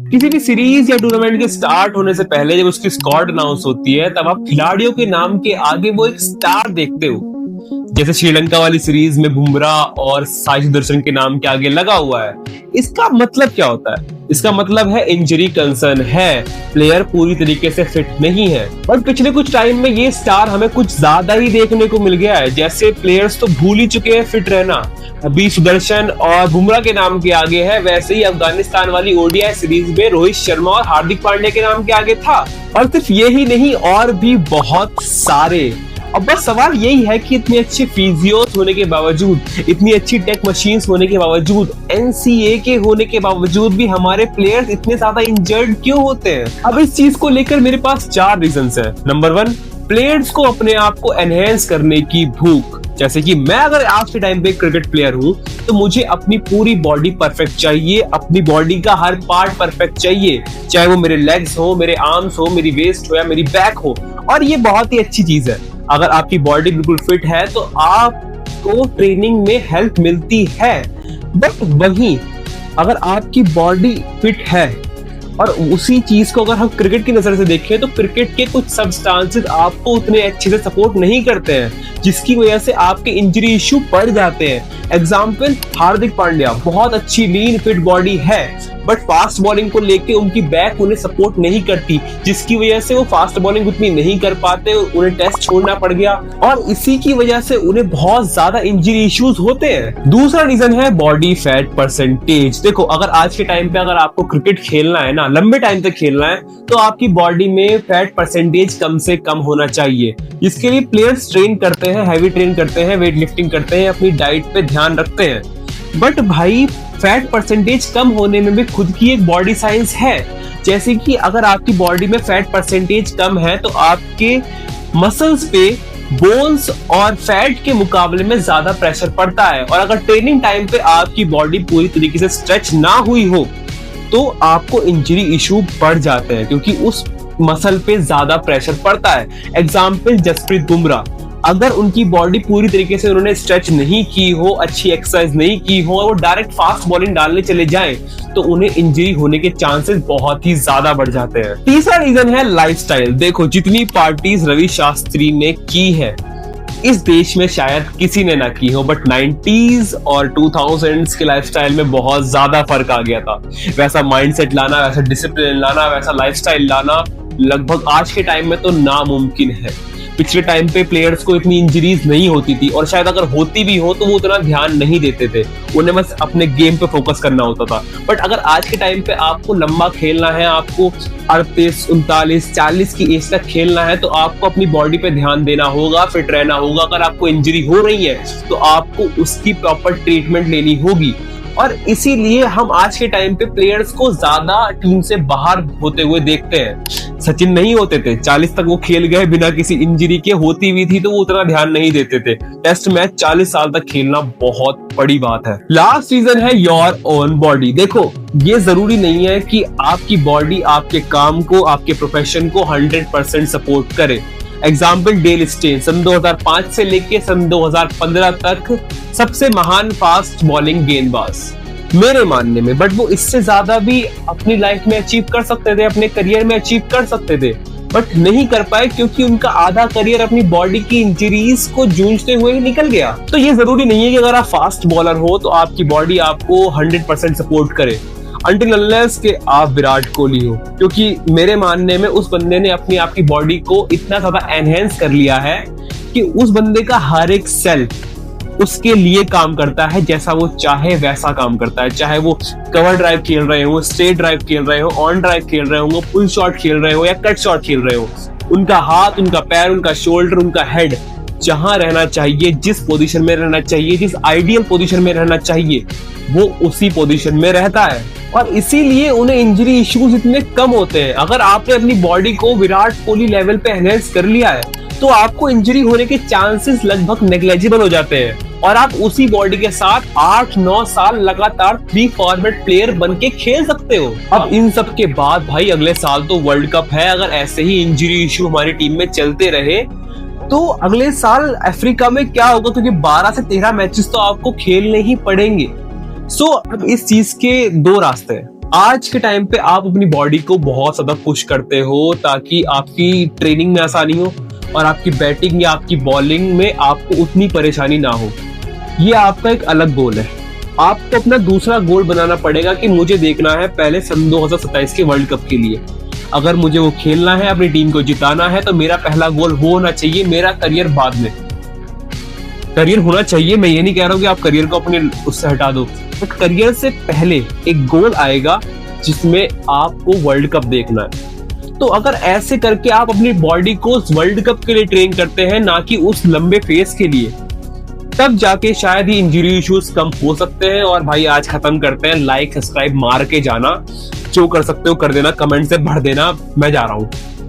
किसी भी सीरीज या टूर्नामेंट के स्टार्ट होने से पहले जब उसकी स्क्वाड अनाउंस होती है तब आप खिलाड़ियों के नाम के आगे वो एक स्टार देखते हो। जैसे श्रीलंका वाली सीरीज में बुमराह और साई सुदर्शन के नाम के आगे लगा हुआ है। इसका मतलब क्या होता है? इसका मतलब है इंजरी कंसर्न है, प्लेयर पूरी तरीके से फिट नहीं है। और पिछले कुछ टाइम में ये स्टार हमें कुछ ज्यादा ही देखने को मिल गया है। जैसे प्लेयर्स तो भूल ही चुके हैं फिट रहना। अभी सुदर्शन और बुमराह के नाम के आगे है, वैसे ही अफगानिस्तान वाली ओडीआई सीरीज में रोहित शर्मा और हार्दिक पांड्या के नाम के आगे था। और सिर्फ ये ही नहीं, और भी बहुत सारे। अब बस सवाल यही है कि इतनी अच्छी फिजियोस होने के बावजूद, इतनी अच्छी टेक मशीन्स होने के बावजूद, एनसीए के होने के बावजूद भी हमारे प्लेयर्स इतने ज्यादा इंजर्ड क्यों होते हैं? अब इस चीज को लेकर मेरे पास 4 रीजंस हैं। नंबर 1, प्लेयर्स को अपने आप को एनहेंस करने की भूख। जैसे कि मैं अगर आज के टाइम पे क्रिकेट प्लेयर हूं तो मुझे अपनी पूरी बॉडी परफेक्ट चाहिए, अपनी बॉडी का हर पार्ट परफेक्ट चाहिए, चाहे वो मेरे लेग्स हो, मेरे आर्म्स हो, मेरी वेस्ट हो या मेरी बैक हो। और ये बहुत ही अच्छी चीज है। अगर आपकी बॉडी बिल्कुल फिट है तो आपको ट्रेनिंग में हेल्प मिलती है। बट वहीं अगर आपकी बॉडी फिट है और उसी चीज को अगर हम क्रिकेट की नजर से देखें तो क्रिकेट के कुछ सब्सटेंसेस आपको उतने अच्छे से सपोर्ट नहीं करते हैं, जिसकी वजह से आपके इंजरी इश्यू बढ़ जाते हैं। एग्जाम्पल, हार्दिक पांड्या बहुत अच्छी लीन फिट बॉडी है, बट फास्ट बॉलिंग को लेके उनकी बैक उन्हें सपोर्ट नहीं करती, जिसकी वजह से वो फास्ट बॉलिंग उतनी नहीं कर पाते, उन्हें टेस्ट छोड़ना पड़ गया और इसी की वजह से उन्हें बहुत ज्यादा इंजरी इश्यूज होते हैं। दूसरा रीजन है बॉडी फैट परसेंटेज। देखो, अगर आज के टाइम पे अगर आपको क्रिकेट खेलना है ना, लंबे टाइम तक खेलना है, तो आपकी बॉडी में फैट परसेंटेज कम से कम होना चाहिए। इसके लिए प्लेयर्स ट्रेन करते हैं, हैवी ट्रेन करते हैं, वेट लिफ्टिंग करते हैं, अपनी डाइट पे ध्यान रखते हैं। बट भाई, फैट परसेंटेज कम होने में भी खुद की एक बॉडी साइंस है। जैसे कि अगर आपकी बॉडी में फैट परसेंटेज कम है तो आपके मसल्स पे बोन्स और फैट के मुकाबले में ज्यादा प्रेशर पड़ता है। और अगर ट्रेनिंग टाइम पे आपकी बॉडी पूरी तरीके से स्ट्रेच ना हुई हो तो आपको इंजरी इशू बढ़ जाते हैं, क्योंकि उस मसल पे ज्यादा प्रेशर पड़ता है। एग्जाम्पल, जसप्रीत बुमराह, अगर उनकी बॉडी पूरी तरीके से उन्होंने स्ट्रेच नहीं की हो, अच्छी एक्सरसाइज नहीं की हो और वो डायरेक्ट फास्ट बॉलिंग डालने चले जाएं, तो उन्हें इंजरी होने के चांसेस बहुत ही ज्यादा बढ़ जाते हैं। तीसरा रीजन है लाइफस्टाइल। देखो, जितनी पार्टीज रवि शास्त्री ने की है इस देश में शायद किसी ने ना की हो, बट 90s और 2000s के लाइफस्टाइल में बहुत ज्यादा फर्क आ गया था। वैसा माइंडसेट लाना, वैसा डिसिप्लिन लाना, वैसा लाइफस्टाइल लाना लगभग आज के टाइम में तो नामुमकिन है। पिछले टाइम पे प्लेयर्स को इतनी इंजरीज नहीं होती थी, और शायद अगर होती भी हो तो वो उतना ध्यान नहीं देते थे, उन्हें बस अपने गेम पे फोकस करना होता था। बट अगर आज के टाइम पे आपको लंबा खेलना है, आपको 38, 39, 40 की एज तक खेलना है, तो आपको अपनी बॉडी पे ध्यान देना होगा, फिट रहना होगा। अगर आपको इंजरी हो रही है तो आपको उसकी प्रॉपर ट्रीटमेंट लेनी होगी। और इसीलिए हम आज के टाइम पे प्लेयर्स को ज्यादा टीम से बाहर होते हुए देखते हैं। सचिन नहीं होते थे, 40 तक वो खेल गए बिना किसी इंजरी के, होती भी थी तो वो उतना ध्यान नहीं देते थे। टेस्ट मैच 40 साल तक खेलना बहुत बड़ी बात है। लास्ट रीजन है योर ओन बॉडी। देखो, ये जरूरी नहीं है कि आपकी बॉडी आपके काम को, आपके प्रोफेशन को 100% सपोर्ट करे। एग्जाम्पल, डेल स्टेन सन 2005 से लेके सन 2015 तक सबसे महान फास्ट बॉलिंग गेंदबाज मेरे मानने में। बट वो इससे ज्यादा भी अपनी लाइफ में अचीव कर सकते थे, अपने करियर में अचीव कर सकते थे, बट नहीं कर पाए क्योंकि उनका आधा करियर अपनी बॉडी की इंजरीज को जूझते हुए ही निकल गया। तो ये जरूरी नहीं है कि अगर आप फास्ट बॉलर हो तो आपकी बॉडी आपको 100% सपोर्ट करे, अनटिल अनलेस के आप विराट कोहली हो। क्योंकि मेरे मानने में उस बंदे ने अपनी आपकी बॉडी को इतना ज्यादा एनहेंस कर लिया है कि उस बंदे का हर एक सेल उसके लिए काम करता है, जैसा वो चाहे वैसा काम करता है। चाहे वो कवर ड्राइव खेल रहे हो, स्ट्रेट ड्राइव खेल रहे हो, ऑन ड्राइव खेल रहे हो, पुल शॉट खेल रहे हो या कट शॉट खेल रहे हो, उनका हाथ, उनका पैर, उनका शोल्डर, उनका हेड जहां रहना चाहिए, जिस पोजीशन में रहना चाहिए, जिस आइडियल पोजीशन में रहना चाहिए, वो उसी पोजीशन में रहता है। और इसीलिए उन्हें इंजरी इश्यूज इतने कम होते हैं। अगर आपने अपनी बॉडी को विराट कोहली लेवल पे एनहेंस कर लिया है तो आपको इंजरी होने के चांसेस लगभग नेग्लेजिबल हो जाते हैं, और आप उसी बॉडी के साथ 8-9 साल लगातार 3 फॉर्मेट प्लेयर बन के खेल सकते हो। अब इन सब के बाद भाई अगले साल तो वर्ल्ड कप है। अगर ऐसे ही इंजरी इश्यू हमारी टीम में चलते रहे तो अगले साल अफ्रीका में क्या होगा, क्योंकि 12 से 13 मैचेस तो आपको खेलने ही पड़ेंगे। अब इस चीज के 2 रास्ते हैं। आज के टाइम पे आप अपनी बॉडी को बहुत ज्यादा पुश करते हो ताकि आपकी ट्रेनिंग में आसानी हो और आपकी बैटिंग या आपकी बॉलिंग में आपको उतनी परेशानी ना हो। ये आपका एक अलग गोल है। आपको अपना दूसरा गोल बनाना पड़ेगा कि मुझे देखना है पहले सन 2027 के वर्ल्ड कप के लिए। अगर मुझे वो खेलना है, अपनी टीम को जिताना है, तो मेरा पहला गोल वो होना चाहिए। मेरा करियर बाद में, करियर होना चाहिए। मैं ये नहीं कह रहा हूँ कि आप करियर को अपने उससे हटा दो, बट करियर से पहले एक गोल आएगा जिसमें आपको वर्ल्ड कप देखना है। तो अगर ऐसे करके आप अपनी बॉडी को उस वर्ल्ड कप के लिए ट्रेन करते हैं, ना कि उस लंबे फेज के लिए, तब जाके शायद ही इंजरी इश्यूज कम हो सकते हैं। और भाई आज खत्म करते हैं। लाइक सब्सक्राइब मार के जाना, जो कर सकते हो कर देना, कमेंट से भर देना। मैं जा रहा हूं।